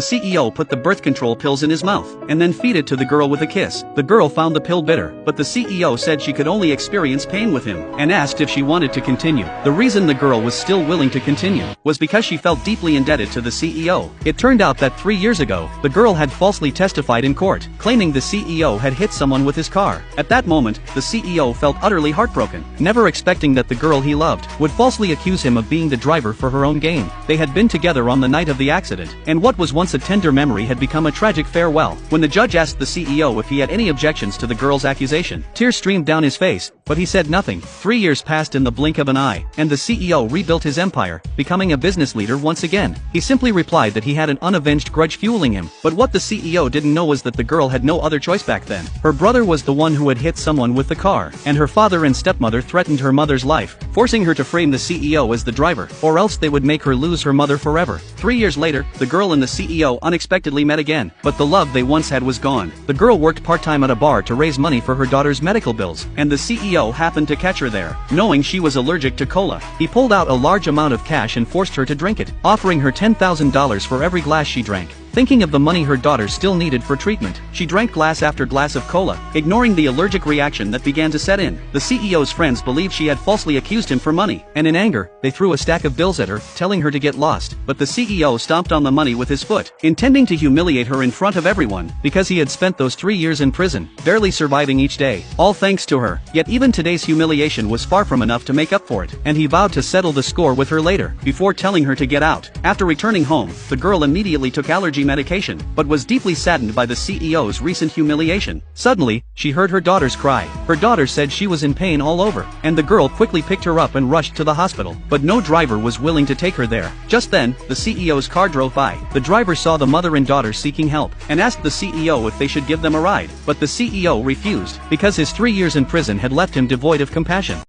The CEO put the birth control pills in his mouth, and then feed it to the girl with a kiss. The girl found the pill bitter, but the CEO said she could only experience pain with him, and asked if she wanted to continue. The reason the girl was still willing to continue was because she felt deeply indebted to the CEO. It turned out that 3 years ago, the girl had falsely testified in court, claiming the CEO had hit someone with his car. At that moment, the CEO felt utterly heartbroken, never expecting that the girl he loved would falsely accuse him of being the driver for her own gain. They had been together on the night of the accident, and what was once a tender memory had become a tragic farewell. When the judge asked the CEO if he had any objections to the girl's accusation, tears streamed down his face, but he said nothing. 3 years passed in the blink of an eye, and the CEO rebuilt his empire, becoming a business leader once again. He simply replied that he had an unavenged grudge fueling him, but what the CEO didn't know was that the girl had no other choice back then. Her brother was the one who had hit someone with the car, and her father and stepmother threatened her mother's life, forcing her to frame the CEO as the driver, or else they would make her lose her mother forever. 3 years later, the girl and the CEO unexpectedly met again, but the love they once had was gone. The girl worked part-time at a bar to raise money for her daughter's medical bills, and the CEO happened to catch her there. Knowing she was allergic to cola, he pulled out a large amount of cash and forced her to drink it, offering her $10,000 for every glass she drank. Thinking of the money her daughter still needed for treatment, she drank glass after glass of cola, ignoring the allergic reaction that began to set in. The CEO's friends believed she had falsely accused him for money, and in anger, they threw a stack of bills at her, telling her to get lost. But the CEO stomped on the money with his foot, intending to humiliate her in front of everyone, because he had spent those 3 years in prison, barely surviving each day, all thanks to her. Yet even today's humiliation was far from enough to make up for it, and he vowed to settle the score with her later, before telling her to get out. After returning home, the girl immediately took allergy medication, but was deeply saddened by the CEO's recent humiliation. Suddenly, she heard her daughter's cry. Her daughter said she was in pain all over, and the girl quickly picked her up and rushed to the hospital, but no driver was willing to take her there. Just then, the CEO's car drove by. The driver saw the mother and daughter seeking help, and asked the CEO if they should give them a ride, but the CEO refused, because his 3 years in prison had left him devoid of compassion.